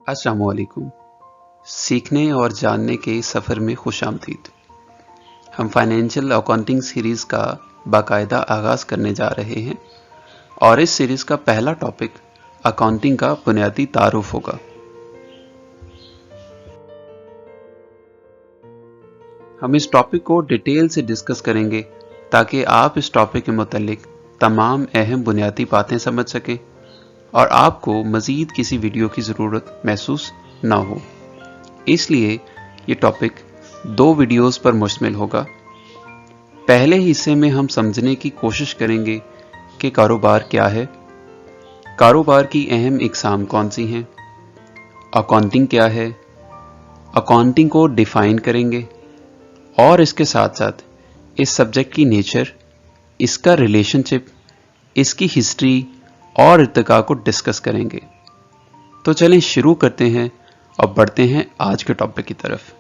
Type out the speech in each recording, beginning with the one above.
अस्सलामु अलैकुम। सीखने और जानने के सफ़र में खुशामदीद। हम फाइनेंशियल अकाउंटिंग सीरीज़ का बाकायदा आगाज़ करने जा रहे हैं और इस सीरीज़ का पहला टॉपिक अकाउंटिंग का बुनियादी तारुफ होगा। हम इस टॉपिक को डिटेल से डिस्कस करेंगे ताकि आप इस टॉपिक के मुतालिक तमाम अहम बुनियादी बातें समझ सकें और आपको मज़ीद किसी वीडियो की ज़रूरत महसूस ना हो। इसलिए ये टॉपिक 2 वीडियोस पर मुश्तमिल होगा। पहले हिस्से में हम समझने की कोशिश करेंगे कि कारोबार क्या है, कारोबार की अहम इकसाम कौन सी हैं, अकाउंटिंग क्या है, अकाउंटिंग को डिफ़ाइन करेंगे और इसके साथ साथ इस सब्जेक्ट की नेचर, इसका रिलेशनशिप, इसकी हिस्ट्री और इर्तिका को डिस्कस करेंगे। तो चलें शुरू करते हैं और बढ़ते हैं आज के टॉपिक की तरफ।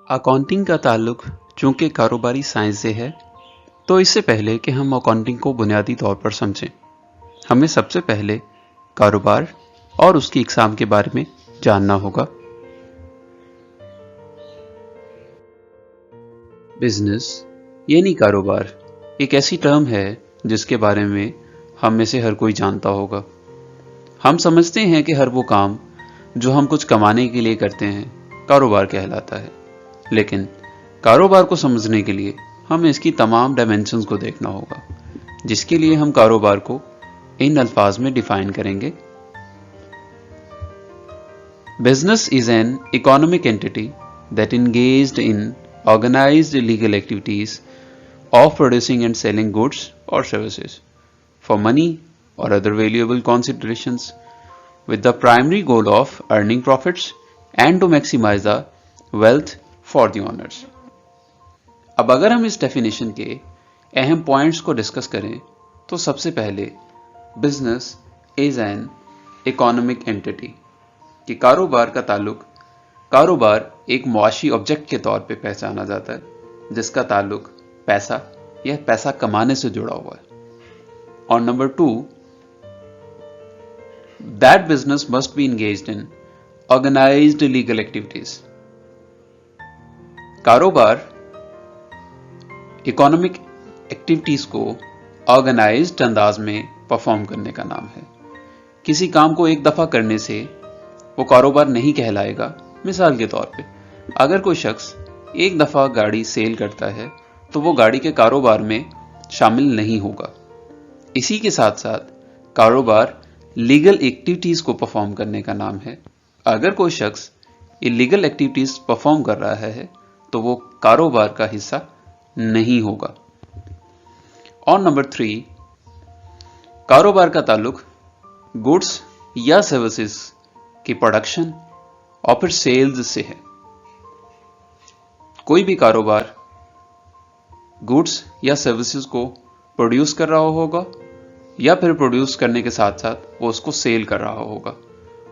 अकाउंटिंग का ताल्लुक चूंकि कारोबारी साइंस से है, तो इससे पहले कि हम अकाउंटिंग को बुनियादी तौर पर समझें, हमें सबसे पहले कारोबार और उसकी इकसाम के बारे में जानना होगा। बिजनेस यानी कारोबार एक ऐसी टर्म है जिसके बारे में हम में से हर कोई जानता होगा। हम समझते हैं कि हर वो काम जो हम कुछ कमाने के लिए करते हैं कारोबार कहलाता है, लेकिन कारोबार को समझने के लिए हमें इसकी तमाम डायमेंशंस को देखना होगा, जिसके लिए हम कारोबार को इन अल्फाज में डिफाइन करेंगे। Business is an economic entity that engaged in organized legal activities of producing and selling goods or services for money or other valuable considerations with the primary goal of earning profits and to maximize the wealth for the owners। अब अगर हम इस definition के अहम points को discuss करें तो सबसे पहले business is an economic entity कि कारोबार का ताल्लुक, कारोबार एक मुआशी ऑब्जेक्ट के तौर पे पहचाना जाता है जिसका ताल्लुक पैसा या पैसा कमाने से जुड़ा हुआ है। और number 2, that business must be engaged in organised legal activities. कारोबार इकोनॉमिक एक्टिविटीज को ऑर्गेनाइज्ड अंदाज में परफॉर्म करने का नाम है। किसी काम को एक दफा करने से वो कारोबार नहीं कहलाएगा। मिसाल के तौर पे अगर कोई शख्स एक दफा गाड़ी सेल करता है तो वो गाड़ी के कारोबार में शामिल नहीं होगा। इसी के साथ साथ कारोबार लीगल एक्टिविटीज को परफॉर्म करने का नाम है। अगर कोई शख्स इलीगल एक्टिविटीज परफॉर्म कर रहा है तो वो कारोबार का हिस्सा नहीं होगा। और नंबर 3, कारोबार का ताल्लुक गुड्स या सर्विसेज की प्रोडक्शन और फिर सेल्स से है। कोई भी कारोबार गुड्स या सर्विसेज को प्रोड्यूस कर रहा होगा या फिर प्रोड्यूस करने के साथ साथ वो उसको सेल कर रहा होगा,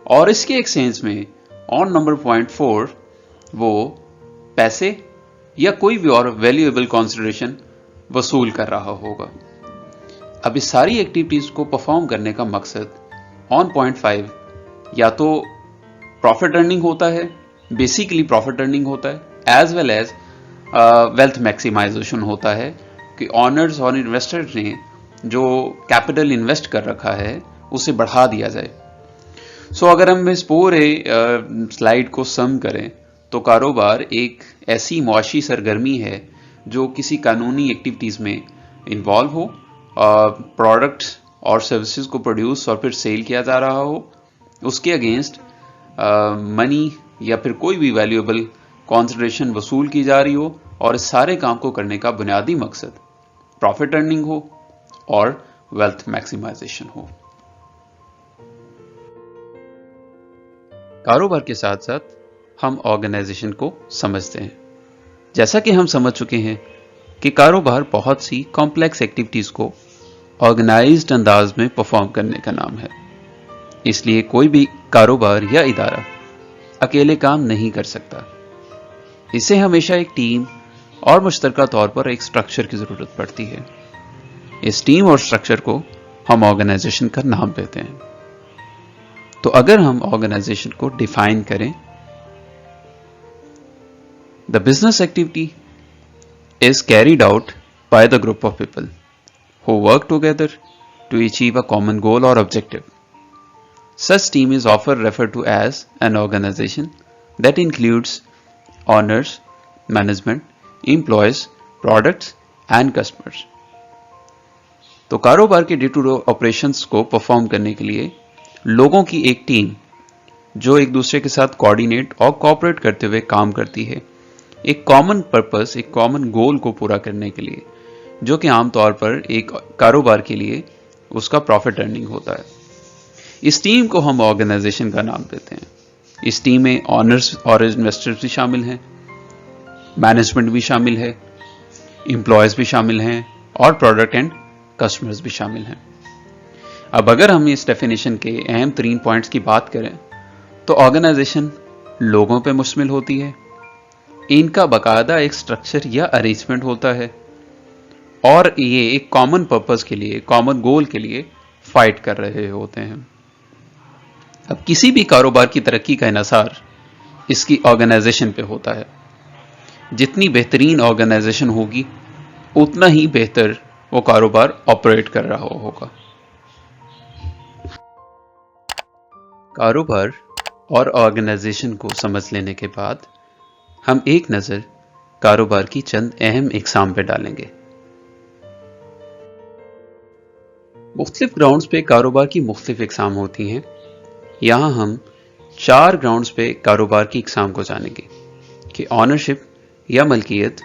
और इसके एक्सचेंज में ऑन नंबर पॉइंट 4 वो पैसे या कोई भी और वैल्यूएबल कंसिडरेशन वसूल कर रहा होगा। अब इस सारी एक्टिविटीज को परफॉर्म करने का मकसद ऑन पॉइंट 5 या तो प्रॉफिट अर्निंग होता है, बेसिकली प्रॉफिट अर्निंग होता है, as well as wealth maximisation होता है कि ऑनर्स और इन्वेस्टर्स ने जो कैपिटल इन्वेस्ट कर रखा है उसे बढ़ा दिया जाए। सो अगर हम इस पूरे स्लाइड को सम करें तो कारोबार एक ऐसी मुआशी सरगर्मी है जो किसी कानूनी एक्टिविटीज़ में इन्वॉल्व हो, प्रोडक्ट्स और सर्विसेज को प्रोड्यूस और फिर सेल किया जा रहा हो, उसके अगेंस्ट मनी या फिर कोई भी वैल्यूएबल कंसिडरेशन वसूल की जा रही हो, और इस सारे काम को करने का बुनियादी मकसद प्रॉफिट अर्निंग हो और वेल्थ मैक्सिमाइजेशन हो। कारोबार के साथ साथ हम ऑर्गेनाइजेशन को समझते हैं। जैसा कि हम समझ चुके हैं कि कारोबार बहुत सी कॉम्प्लेक्स एक्टिविटीज को ऑर्गेनाइज्ड अंदाज में परफॉर्म करने का नाम है। इसलिए कोई भी कारोबार या इदारा अकेले काम नहीं कर सकता। इसे हमेशा एक टीम और मुश्तरका तौर पर एक स्ट्रक्चर की ज़रूरत पड़ती है। इस टीम और स्ट्रक्चर को हम ऑर्गेनाइजेशन का नाम देते हैं। तो अगर हम ऑर्गेनाइजेशन को डिफाइन करें, the business activity is carried out by the group of people who work together to achieve a common goal or objective. Such team is often referred to as an organization that includes owners, management, employees, products and customers. तो कारोबार के day to day operations को perform करने के लिए लोगों की एक टीम जो एक दूसरे के साथ कोऑर्डिनेट और कोऑपरेट करते हुए काम करती है, एक कॉमन पर्पस, एक कॉमन गोल को पूरा करने के लिए, जो कि आमतौर पर एक कारोबार के लिए उसका प्रॉफिट अर्निंग होता है। इस टीम को हम ऑर्गेनाइजेशन का नाम देते हैं। इस टीम में ऑनर्स और इन्वेस्टर्स भी शामिल हैं, मैनेजमेंट भी शामिल है, एम्प्लॉयज भी शामिल हैं और प्रोडक्ट एंड कस्टमर्स भी शामिल हैं। अब अगर हम इस डेफिनेशन के अहम 3 पॉइंट्स की बात करें तो ऑर्गेनाइजेशन लोगों पर मुश्तमिल होती है, इनका बाकायदा एक स्ट्रक्चर या अरेंजमेंट होता है और ये एक कॉमन पर्पस के लिए, कॉमन गोल के लिए फाइट कर रहे होते हैं। अब किसी भी कारोबार की तरक्की का इन्हिसार इसकी ऑर्गेनाइजेशन पे होता है। जितनी बेहतरीन ऑर्गेनाइजेशन होगी उतना ही बेहतर वो कारोबार ऑपरेट कर रहा होगा। कारोबार और ऑर्गेनाइजेशन को समझ लेने के बाद हम एक नज़र कारोबार की चंद अहम इकसाम पे डालेंगे। मुख्तलिफ ग्राउंड्स पे कारोबार की मुख्तलिफ इकसाम होती हैं। यहाँ हम 4 ग्राउंड्स पे कारोबार की इकसाम को जानेंगे कि ऑनरशिप या मलकियत,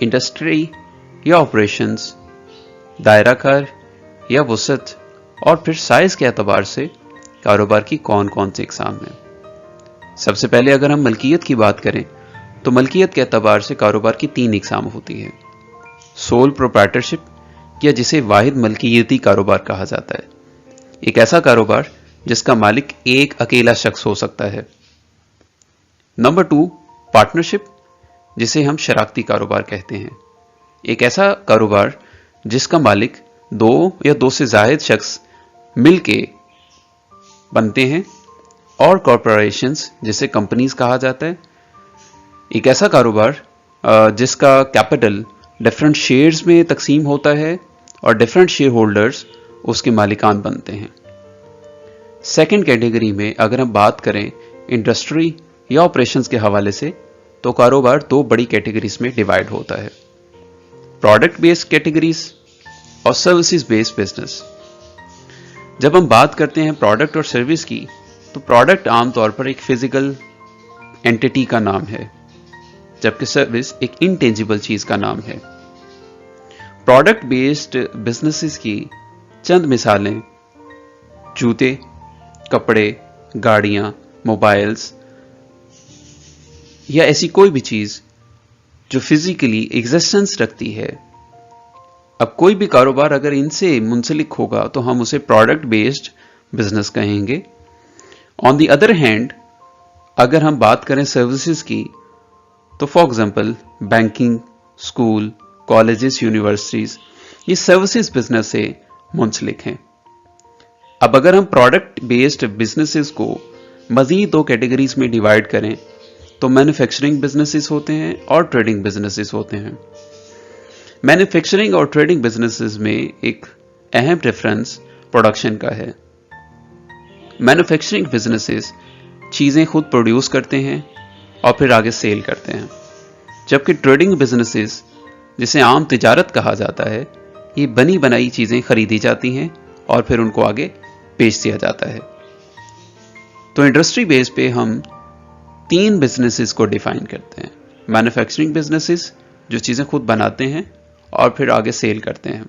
इंडस्ट्री या ऑपरेशंस, दायराकार या वसअत और फिर साइज के एतबार से कारोबार की कौन कौन सी इकसाम हैं। सबसे पहले अगर हम मलकियत की बात करें तो मलकियत के एतबार से कारोबार की 3 इकसाम होती है। सोल प्रोप्राइटरशिप या जिसे वाहिद मलकियती कारोबार कहा जाता है, एक ऐसा कारोबार जिसका मालिक एक अकेला शख्स हो सकता है। नंबर 2 पार्टनरशिप, जिसे हम शराकती कारोबार कहते हैं, एक ऐसा कारोबार जिसका मालिक 2 या 2 से ज़ायद शख्स मिलके बनते हैं। और कॉरपोरेशंस, जिसे कंपनीज कहा जाता है, एक ऐसा कारोबार जिसका कैपिटल डिफरेंट शेयर्स में तकसीम होता है और डिफरेंट शेयर होल्डर्स उसके मालिकान बनते हैं। सेकंड कैटेगरी में अगर हम बात करें इंडस्ट्री या ऑपरेशंस के हवाले से, तो कारोबार 2 बड़ी कैटेगरीज में डिवाइड होता है, प्रोडक्ट बेस्ड कैटेगरीज और सर्विसेज बेस्ड बिजनेस। जब हम बात करते हैं प्रोडक्ट और सर्विस की, तो प्रोडक्ट आमतौर पर एक फिजिकल एंटिटी का नाम है, जबकि सर्विस एक इंटेंजिबल चीज का नाम है। प्रोडक्ट बेस्ड बिजनेसेस की चंद मिसालें जूते, कपड़े, गाड़ियां, मोबाइल्स या ऐसी कोई भी चीज जो फिजिकली एग्जिस्टेंस रखती है। अब कोई भी कारोबार अगर इनसे मुंसलिक होगा तो हम उसे प्रोडक्ट बेस्ड बिजनेस कहेंगे। ऑन द अदर हैंड अगर हम बात करें सर्विसेज की, तो for example banking, school, colleges, universities, ये सर्विसेज बिजनेस से मुंसलिक हैं। अब अगर हम प्रोडक्ट बेस्ड बिजनेसेस को मजीद 2 कैटेगरीज में डिवाइड करें, तो मैन्युफैक्चरिंग बिजनेसेस होते हैं और ट्रेडिंग बिजनेसेस होते हैं। मैन्युफैक्चरिंग और ट्रेडिंग बिजनेसेस में एक अहम डिफरेंस प्रोडक्शन का है। मैन्युफैक्चरिंग बिजनेसेस चीज़ें खुद प्रोड्यूस करते हैं और फिर आगे सेल करते हैं, जबकि ट्रेडिंग बिजनेसेस, जिसे आम तिजारत कहा जाता है, ये बनी बनाई चीज़ें खरीदी जाती हैं और फिर उनको आगे बेच दिया जाता है। तो इंडस्ट्री बेस पे हम 3 बिजनेसेस को डिफाइन करते हैं। मैन्युफैक्चरिंग बिजनेसेस जो चीज़ें खुद बनाते हैं और फिर आगे सेल करते हैं,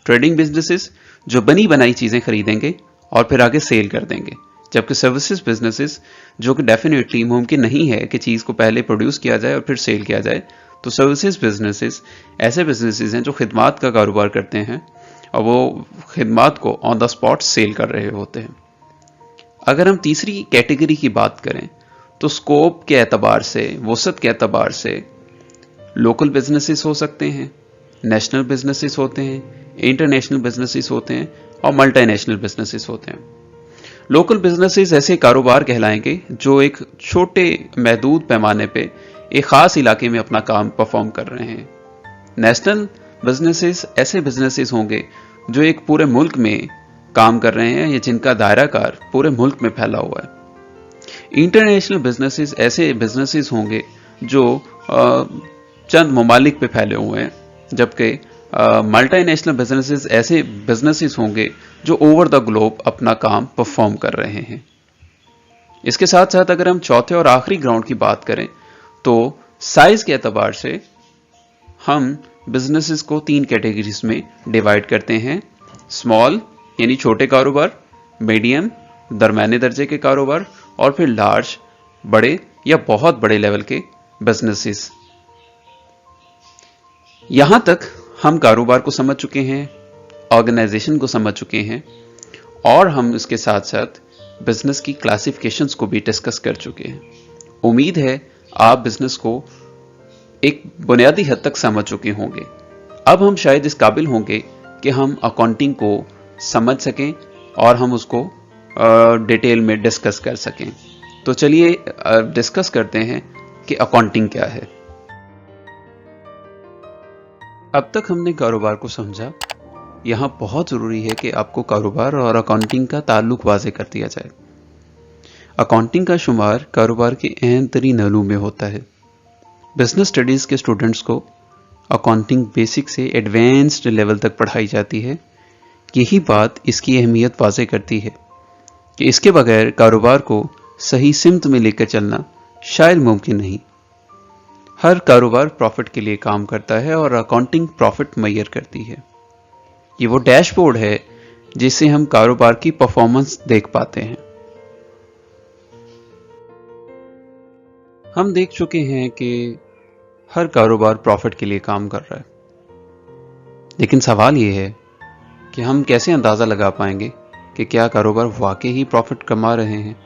ट्रेडिंग बिजनेसेस जो बनी बनाई चीज़ें खरीदेंगे और फिर आगे सेल कर देंगे, जबकि सर्विसेज बिजनेसेस जो कि डेफिनेटली मुमकिन नहीं है कि चीज़ को पहले प्रोड्यूस किया जाए और फिर सेल किया जाए। तो सर्विसेज बिजनेसेस ऐसे बिजनेसेस हैं जो खिदमात का कारोबार करते हैं और वो खिदमात को ऑन द स्पॉट सेल कर रहे होते हैं। अगर हम तीसरी कैटेगरी की बात करें, तो स्कोप के एतबार से, वसत के एतबार से लोकल बिजनेसेस हो सकते हैं, नेशनल बिजनेसेस होते हैं, इंटरनेशनल बिजनेसेस होते हैं और मल्टीनेशनल बिजनेसेस होते हैं। लोकल बिजनेसेस ऐसे कारोबार कहलाएंगे जो एक छोटे महदूद पैमाने पे एक खास इलाके में अपना काम परफॉर्म कर रहे हैं। नेशनल बिजनेसेस ऐसे बिजनेसेस होंगे जो एक पूरे मुल्क में काम कर रहे हैं या जिनका दायराकार पूरे मुल्क में फैला हुआ है। इंटरनेशनल बिजनेसेस ऐसे बिजनेसेस होंगे जो चंद ममालिक पे फैले हुए हैं, जबकि मल्टीनेशनल बिजनेसेस ऐसे बिजनेसेस होंगे जो ओवर द ग्लोब अपना काम परफॉर्म कर रहे हैं। इसके साथ साथ अगर हम चौथे और आखिरी ग्राउंड की बात करें तो साइज के एतबार से हम बिजनेसेस को 3 कैटेगरीज में डिवाइड करते हैं। स्मॉल यानी छोटे कारोबार, मीडियम दरमियाने दर्जे के कारोबार और फिर लार्ज बड़े या बहुत बड़े लेवल के बिजनेसेस। यहां तक हम कारोबार को समझ चुके हैं, ऑर्गेनाइजेशन को समझ चुके हैं और हम इसके साथ साथ बिजनेस की क्लासिफिकेशंस को भी डिस्कस कर चुके हैं। उम्मीद है आप बिजनेस को एक बुनियादी हद तक समझ चुके होंगे। अब हम शायद इस काबिल होंगे कि हम अकाउंटिंग को समझ सकें और हम उसको डिटेल में डिस्कस कर सकें। तो चलिए डिस्कस करते हैं कि अकाउंटिंग क्या है। अब तक हमने कारोबार को समझा। यहां बहुत जरूरी है कि आपको कारोबार और अकाउंटिंग का ताल्लुक वाज़े कर दिया जाए। अकाउंटिंग का शुमार कारोबार के अहम तरीन उलूम में होता है। बिजनेस स्टडीज के स्टूडेंट्स को अकाउंटिंग बेसिक से एडवांस्ड लेवल तक पढ़ाई जाती है। यही बात इसकी अहमियत वाज़े करती है कि इसके बगैर कारोबार को सही सिमत में लेकर चलना शायद मुमकिन नहीं। हर कारोबार प्रॉफिट के लिए काम करता है और अकाउंटिंग प्रॉफिट मैयर करती है। ये वो डैशबोर्ड है जिससे हम कारोबार की परफॉर्मेंस देख पाते हैं। हम देख चुके हैं कि हर कारोबार प्रॉफिट के लिए काम कर रहा है, लेकिन सवाल ये है कि हम कैसे अंदाज़ा लगा पाएंगे कि क्या कारोबार वाकई ही प्रॉफिट कमा रहे हैं,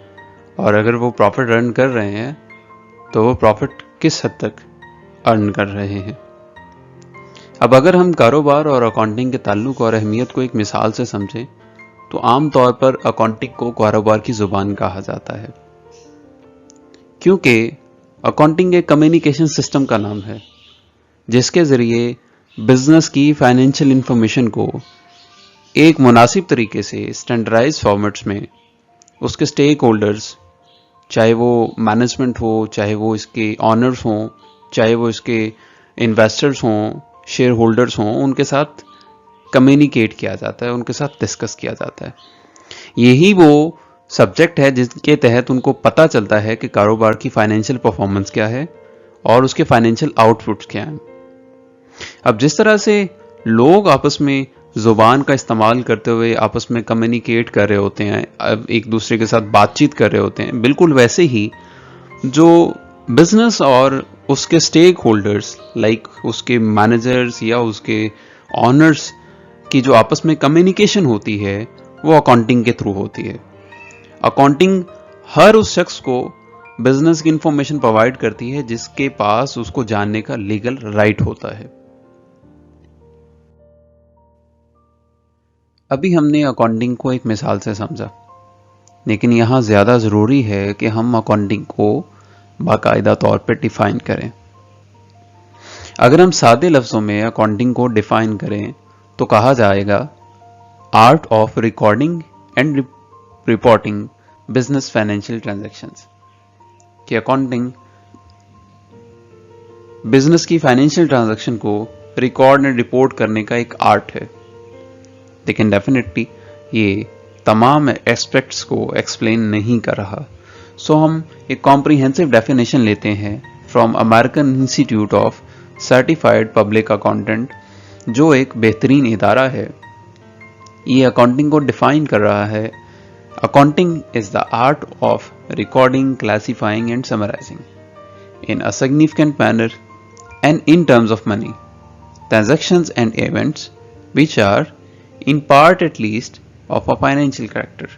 और अगर वो प्रॉफिट अर्न कर रहे हैं तो वो प्रॉफिट किस हद तक अर्न कर रहे हैं। अब अगर हम कारोबार और अकाउंटिंग के ताल्लुक और अहमियत को एक मिसाल से समझें तो आम तौर पर अकाउंटिंग को कारोबार की जुबान कहा जाता है, क्योंकि अकाउंटिंग एक कम्युनिकेशन सिस्टम का नाम है जिसके जरिए बिजनेस की फाइनेंशियल इंफॉर्मेशन को एक मुनासिब तरीके से स्टैंडर्डाइज फॉर्मेट्स में उसके स्टेक होल्डर्स, चाहे वो मैनेजमेंट हो, चाहे वो इसके ऑनर्स हों, चाहे वो इसके इन्वेस्टर्स हों, शेयर होल्डर्स हों, उनके साथ कम्युनिकेट किया जाता है, उनके साथ डिस्कस किया जाता है। यही वो सब्जेक्ट है जिसके तहत उनको पता चलता है कि कारोबार की फाइनेंशियल परफॉर्मेंस क्या है और उसके फाइनेंशियल आउटपुट्स क्या हैं। अब जिस तरह से लोग आपस में जुबान का इस्तेमाल करते हुए आपस में कम्युनिकेट कर रहे होते हैं, अब एक दूसरे के साथ बातचीत कर रहे होते हैं, बिल्कुल वैसे ही जो बिजनेस और उसके स्टेक होल्डर्स लाइक उसके मैनेजर्स या उसके ऑनर्स की जो आपस में कम्युनिकेशन होती है वो अकाउंटिंग के थ्रू होती है। अकाउंटिंग हर उस शख्स को बिजनेस की इंफॉर्मेशन प्रोवाइड करती है जिसके पास उसको जानने का लीगल राइट होता है। अभी हमने अकाउंटिंग को एक मिसाल से समझा, लेकिन यहां ज्यादा जरूरी है कि हम अकाउंटिंग को बाकायदा तौर पर डिफाइन करें। अगर हम सादे लफ्जों में अकाउंटिंग को डिफाइन करें तो कहा जाएगा art of recording and reporting business financial transactions, कि अकाउंटिंग बिजनेस की फाइनेंशियल ट्रांजैक्शन को रिकॉर्ड एंड रिपोर्ट करने का एक आर्ट है। लेकिन डेफिनेटली ये तमाम एस्पेक्ट्स को एक्सप्लेन नहीं कर रहा। सो हम एक कॉम्प्रिहेंसिव डेफिनेशन लेते हैं from American institute of certified public accountant, जो एक बेहतरीन इदारा है। ये अकाउंटिंग को डिफाइन कर रहा है, accounting is the art of recording, classifying and summarising in a significant manner and in terms of money transactions and events which are in part at least of a financial character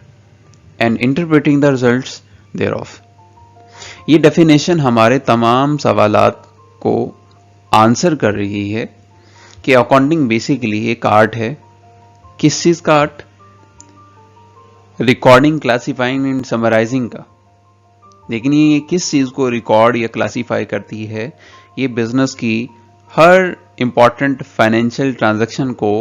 and interpreting the results thereof। ये definition हमारे तमाम सवालात को answer कर रही है कि accounting basically एक आर्ट है। किस चीज का art? Recording, classifying and summarising का। लेकिन ये किस चीज को रिकॉर्ड या क्लासिफाई करती है? ये बिजनेस की हर इंपॉर्टेंट फाइनेंशियल ट्रांजैक्शन को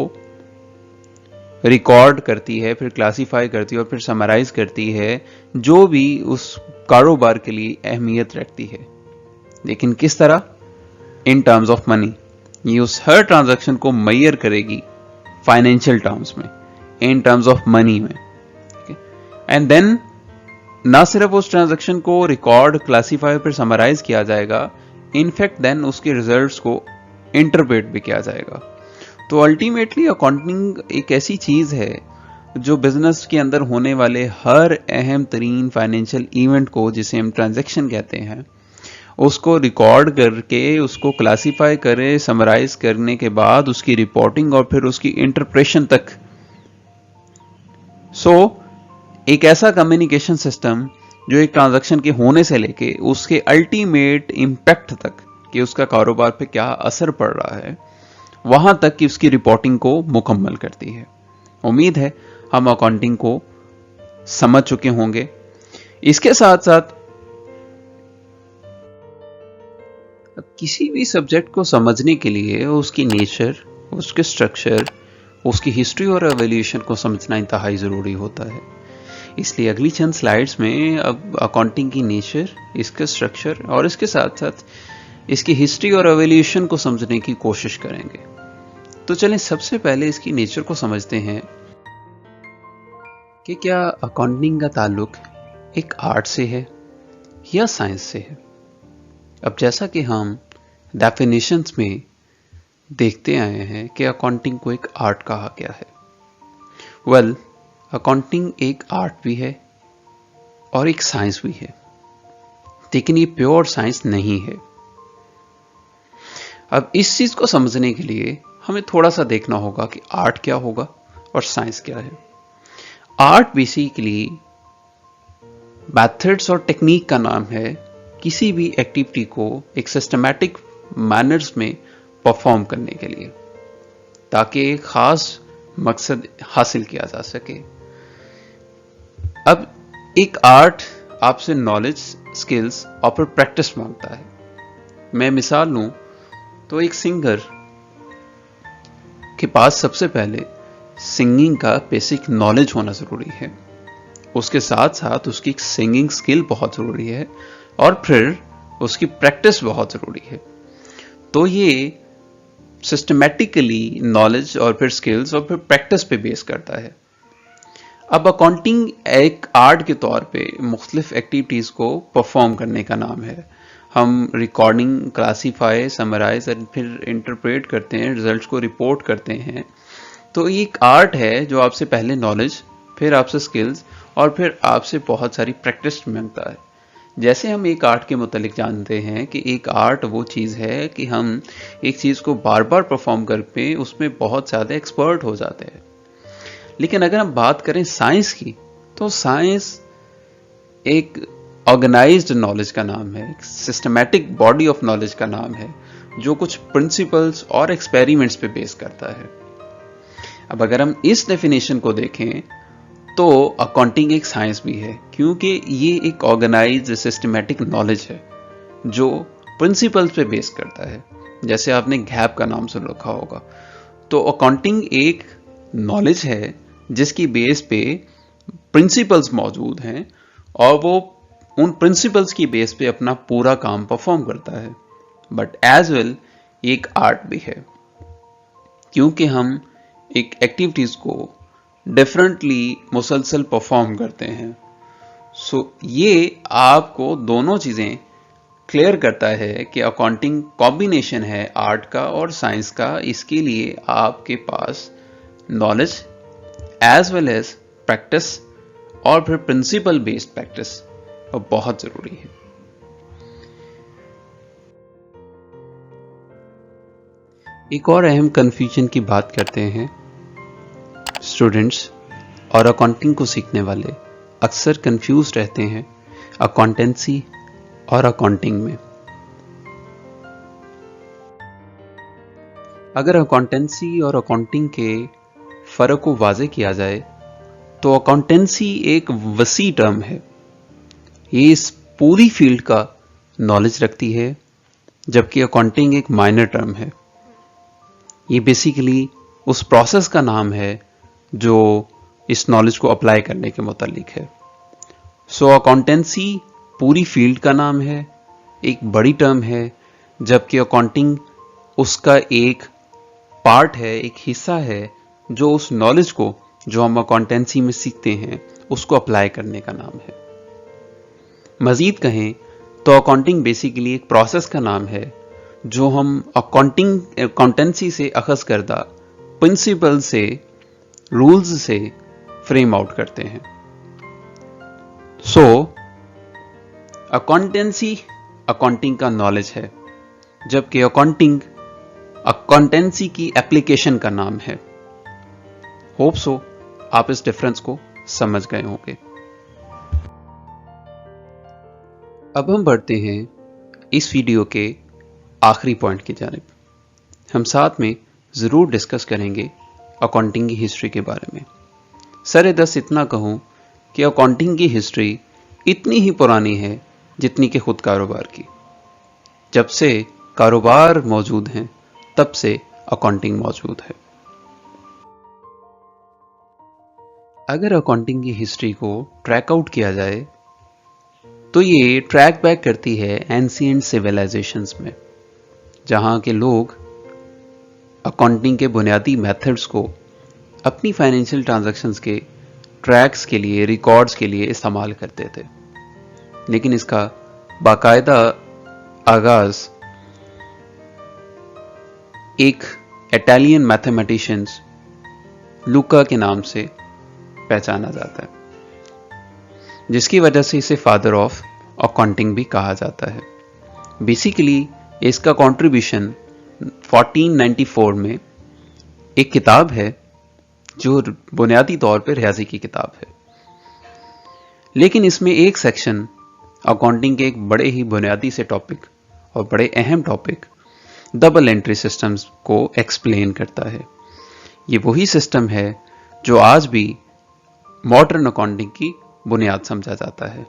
रिकॉर्ड करती है, फिर क्लासिफाई करती है और फिर समराइज करती है, जो भी उस कारोबार के लिए अहमियत रखती है। लेकिन किस तरह? इन टर्म्स ऑफ मनी। ये उस हर ट्रांजैक्शन को मेजर करेगी फाइनेंशियल टर्म्स में, इन टर्म्स ऑफ मनी में। एंड देन ना सिर्फ उस ट्रांजैक्शन को रिकॉर्ड, क्लासिफाई फिर समराइज किया जाएगा, इनफैक्ट देन उसके रिजल्ट्स को इंटरप्रेट भी किया जाएगा। तो अल्टीमेटली अकाउंटिंग एक ऐसी चीज है जो बिजनेस के अंदर होने वाले हर अहम तरीन फाइनेंशियल इवेंट को, जिसे हम ट्रांजैक्शन कहते हैं, उसको रिकॉर्ड करके, उसको क्लासिफाई करे, समराइज करने के बाद उसकी रिपोर्टिंग और फिर उसकी इंटरप्रेशन तक। एक ऐसा कम्युनिकेशन सिस्टम जो एक ट्रांजैक्शन के होने से लेके उसके अल्टीमेट इंपैक्ट तक, कि उसका कारोबार पे क्या असर पड़ रहा है, वहां तक कि उसकी रिपोर्टिंग को मुकम्मल करती है। उम्मीद है हम अकाउंटिंग को समझ चुके होंगे। इसके साथ साथ किसी भी सब्जेक्ट को समझने के लिए उसकी नेचर, उसके स्ट्रक्चर, उसकी हिस्ट्री और एवोल्यूशन को समझना इंतहाई जरूरी होता है। इसलिए अगली चंद स्लाइड्स में अब अकाउंटिंग की नेचर, इसका स्ट्रक्चर और इसके साथ साथ इसकी हिस्ट्री और एवोल्यूशन को समझने की कोशिश करेंगे। तो चलें सबसे पहले इसकी नेचर को समझते हैं कि क्या अकाउंटिंग का ताल्लुक एक आर्ट से है या साइंस से है। अब जैसा कि हम डेफिनेशंस में देखते आए हैं कि अकाउंटिंग को एक आर्ट कहा गया है। वेल, अकाउंटिंग एक आर्ट भी है और एक साइंस भी है, लेकिन ये प्योर साइंस नहीं है। अब इस चीज को समझने के लिए हमें थोड़ा सा देखना होगा कि आर्ट क्या होगा और साइंस क्या है। आर्ट बेसिकली मेथड्स और टेक्निक का नाम है किसी भी एक्टिविटी को एक सिस्टमैटिक मैनर्स में परफॉर्म करने के लिए, ताकि एक खास मकसद हासिल किया जा सके। अब एक आर्ट आपसे नॉलेज, स्किल्स और फिर प्रैक्टिस मांगता है। मैं मिसाल लूं तो एक सिंगर के पास सबसे पहले सिंगिंग का बेसिक नॉलेज होना जरूरी है, उसके साथ साथ उसकी सिंगिंग स्किल बहुत जरूरी है और फिर उसकी प्रैक्टिस बहुत जरूरी है। तो ये सिस्टमैटिकली नॉलेज और फिर स्किल्स और फिर प्रैक्टिस पे बेस करता है। अब अकाउंटिंग एक आर्ट के तौर पे मुख्तलिफ एक्टिविटीज को परफॉर्म करने का नाम है। हम रिकॉर्डिंग, क्लासीफाई, समराइज और फिर इंटरप्रेट करते हैं, रिजल्ट्स को रिपोर्ट करते हैं। तो ये एक आर्ट है जो आपसे पहले नॉलेज, फिर आपसे स्किल्स और फिर आपसे बहुत सारी प्रैक्टिस मांगता है। जैसे हम एक आर्ट के मुतालिक जानते हैं कि एक आर्ट वो चीज़ है कि हम एक चीज़ को बार बार परफॉर्म करके उसमें बहुत ज़्यादा एक्सपर्ट हो जाते हैं। लेकिन अगर हम बात करें साइंस की, तो साइंस एक ऑर्गेनाइज्ड नॉलेज का नाम है, एक सिस्टमैटिक बॉडी ऑफ नॉलेज का नाम है, जो कुछ प्रिंसिपल्स और एक्सपेरिमेंट्स पे बेस करता है। अब अगर हम इस डेफिनेशन को देखें तो अकाउंटिंग एक साइंस भी है, क्योंकि ये एक ऑर्गेनाइज्ड सिस्टमैटिक नॉलेज है जो प्रिंसिपल्स पे बेस करता है। जैसे आपने गैप का नाम सुन रखा होगा, तो अकाउंटिंग एक नॉलेज है जिसकी बेस पे प्रिंसिपल्स मौजूद हैं और वो उन प्रिंसिपल्स की बेस पे अपना पूरा काम परफॉर्म करता है। बट एज वेल एक आर्ट भी है, क्योंकि हम एक एक्टिविटीज को डिफरेंटली मुसलसल परफॉर्म करते हैं। ये आपको दोनों चीजें क्लियर करता है कि अकाउंटिंग कॉम्बिनेशन है आर्ट का और साइंस का। इसके लिए आपके पास knowledge as well as practice और फिर प्रिंसिपल बेस्ड प्रैक्टिस बहुत जरूरी है। एक और अहम कंफ्यूजन की बात करते हैं। स्टूडेंट्स और अकाउंटिंग को सीखने वाले अक्सर कंफ्यूज रहते हैं अकाउंटेंसी और अकाउंटिंग में। अगर अकाउंटेंसी और अकाउंटिंग के फ़र्क को वाज़ेह किया जाए तो अकाउंटेंसी एक वसी टर्म है। ये इस पूरी फील्ड का नॉलेज रखती है, जबकि अकाउंटिंग एक माइनर टर्म है। ये बेसिकली उस प्रोसेस का नाम है जो इस नॉलेज को अप्लाई करने के मुतालिक है। सो अकाउंटेंसी पूरी फील्ड का नाम है, एक बड़ी टर्म है, जबकि अकाउंटिंग उसका एक पार्ट है, एक हिस्सा है जो उस नॉलेज को जो हम अकाउंटेंसी में सीखते हैं उसको अप्लाई करने का नाम है। मजीद कहें तो अकाउंटिंग बेसिकली एक प्रोसेस का नाम है जो हम अकाउंटेंसी से अखज़ करदा प्रिंसिपल से, रूल्स से फ्रेम आउट करते हैं। सो अकाउंटेंसी अकाउंटिंग का नॉलेज है, जबकि अकाउंटिंग अकाउंटेंसी की एप्लीकेशन का नाम है। होप सो आप इस डिफरेंस को समझ गए होंगे। अब हम बढ़ते हैं इस वीडियो के आखिरी पॉइंट की जानिब। हम साथ में ज़रूर डिस्कस करेंगे अकाउंटिंग की हिस्ट्री के बारे में। सरे दस इतना कहूँ कि अकाउंटिंग की हिस्ट्री इतनी ही पुरानी है जितनी कि खुद कारोबार की। जब से कारोबार मौजूद हैं तब से अकाउंटिंग मौजूद है। अगर अकाउंटिंग की हिस्ट्री को ट्रैक आउट किया जाए तो ये ट्रैक बैक करती है एंशिएंट सिविलाइजेशंस में, जहाँ के लोग अकाउंटिंग के बुनियादी मेथड्स को अपनी फाइनेंशियल ट्रांजैक्शंस के ट्रैक्स के लिए, रिकॉर्ड्स के लिए इस्तेमाल करते थे। लेकिन इसका बाकायदा आगाज एक इटालियन मैथमेटिशियंस लूका के नाम से पहचाना जाता है, जिसकी वजह से इसे फादर ऑफ अकाउंटिंग भी कहा जाता है। बेसिकली इसका कंट्रीब्यूशन 1494 में एक किताब है जो बुनियादी तौर पर रियाजी की किताब है, लेकिन इसमें एक सेक्शन अकाउंटिंग के एक बड़े ही बुनियादी से टॉपिक और बड़े अहम टॉपिक डबल एंट्री सिस्टम्स को एक्सप्लेन करता है। ये वही सिस्टम है जो आज भी मॉडर्न अकाउंटिंग की बुनियाद समझा जाता है।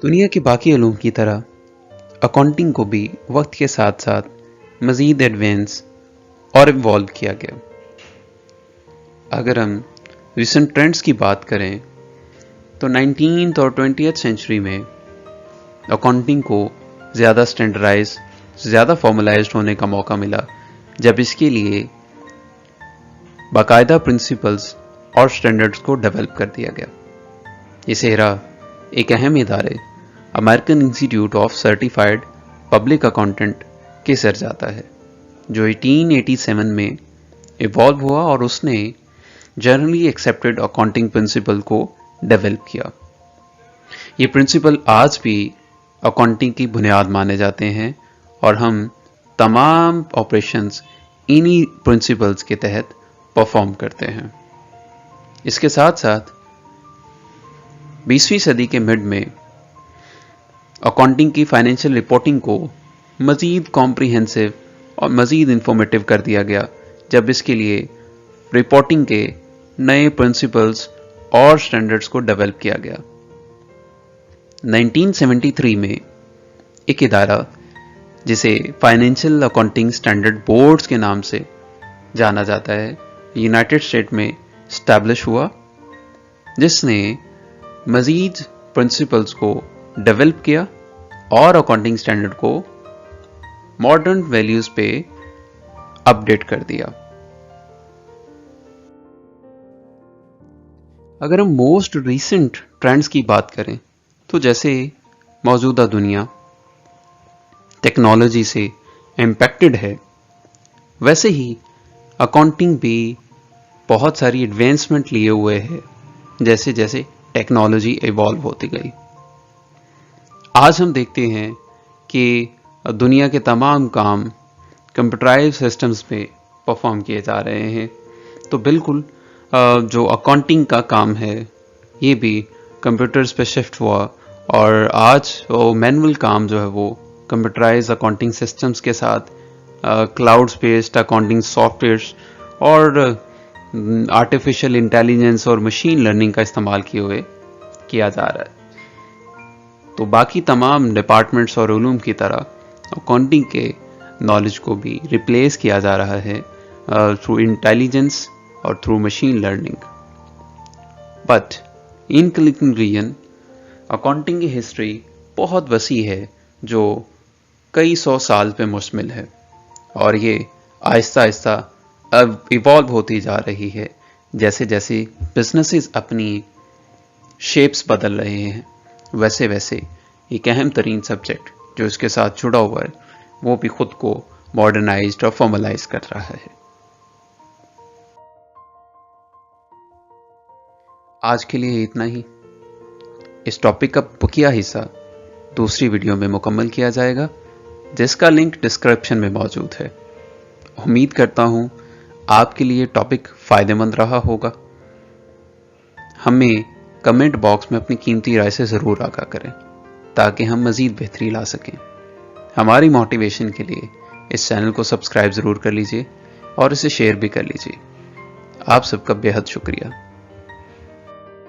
दुनिया के बाकी उलूम की तरह अकाउंटिंग को भी वक्त के साथ साथ मजीद एडवांस और इवॉल्व किया गया। अगर हम रिसेंट ट्रेंड्स की बात करें तो 19th और 20th सेंचुरी में अकाउंटिंग को ज़्यादा स्टैंडर्डाइज, ज़्यादा फॉर्मलाइज्ड होने का मौका मिला, जब इसके लिए बाकायदा प्रिंसिपल्स और स्टैंडर्ड्स को डेवलप कर दिया गया। ये सेहरा एक अहम इदारे American institute of certified public accountant के सर जाता है, जो 1887 में इवॉल्व हुआ और उसने जनरली एक्सेप्टेड अकाउंटिंग प्रिंसिपल को डेवलप किया। ये प्रिंसिपल आज भी अकाउंटिंग की बुनियाद माने जाते हैं और हम तमाम ऑपरेशंस इन्हीं प्रिंसिपल्स के तहत परफॉर्म करते हैं। इसके साथ साथ 20वीं सदी के मिड में अकाउंटिंग की फाइनेंशियल रिपोर्टिंग को मज़ीद कॉम्प्रिहेंसिव और मज़ीद इंफॉर्मेटिव कर दिया गया, जब इसके लिए रिपोर्टिंग के नए प्रिंसिपल्स और स्टैंडर्ड्स को डेवलप किया गया। 1973 में एक इदारा जिसे फाइनेंशियल अकाउंटिंग स्टैंडर्ड बोर्ड्स के नाम से जाना जाता है, यूनाइटेड स्टेट में स्टैब्लिश हुआ, जिसने मज़ीद प्रिंसिपल्स को डेवलप किया और अकाउंटिंग स्टैंडर्ड को मॉडर्न वैल्यूज़ पे अपडेट कर दिया। अगर हम मोस्ट रीसेंट ट्रेंड्स की बात करें तो जैसे मौजूदा दुनिया टेक्नोलॉजी से इम्पैक्टेड है, वैसे ही अकाउंटिंग भी बहुत सारी एडवांसमेंट लिए हुए है जैसे जैसे टेक्नोलॉजी इवॉल्व होती गई। आज हम देखते हैं कि दुनिया के तमाम काम कंप्यूटराइज सिस्टम्स पे परफॉर्म किए जा रहे हैं, तो बिल्कुल जो अकाउंटिंग का काम है ये भी कंप्यूटर्स पे शिफ्ट हुआ और आज वो मैनुअल काम जो है वो कंप्यूटराइज अकाउंटिंग सिस्टम्स के साथ क्लाउड बेस्ड अकाउंटिंग सॉफ्टवेयर्स और आर्टिफिशियल इंटेलिजेंस और मशीन लर्निंग का इस्तेमाल किया जा रहा है। तो बाकी तमाम डिपार्टमेंट्स और उलूम की तरह अकाउंटिंग के नॉलेज को भी रिप्लेस किया जा रहा है थ्रू इंटेलिजेंस और through machine learning. But in conclusion accounting की हिस्ट्री बहुत वसी है जो कई सौ साल पे मुश्तमिल है और ये आहिस्ता आहिस्ता अब इवॉल्व होती जा रही है जैसे जैसे बिजनेसेस अपनी शेप्स बदल रहे हैं, वैसे वैसे एक अहम तरीन सब्जेक्ट जो इसके साथ जुड़ा हुआ है वो भी खुद को मॉडर्नाइज्ड और फॉर्मलाइज कर रहा है। आज के लिए इतना ही। इस टॉपिक का बकिया हिस्सा दूसरी वीडियो में मुकम्मल किया जाएगा जिसका लिंक डिस्क्रिप्शन में मौजूद है। उम्मीद करता हूं आपके लिए टॉपिक फायदेमंद रहा होगा। हमें कमेंट बॉक्स में अपनी कीमती राय से ज़रूर आगाह करें ताकि हम मज़ीद बेहतरी ला सकें। हमारी मोटिवेशन के लिए इस चैनल को सब्सक्राइब ज़रूर कर लीजिए और इसे शेयर भी कर लीजिए। आप सबका बेहद शुक्रिया।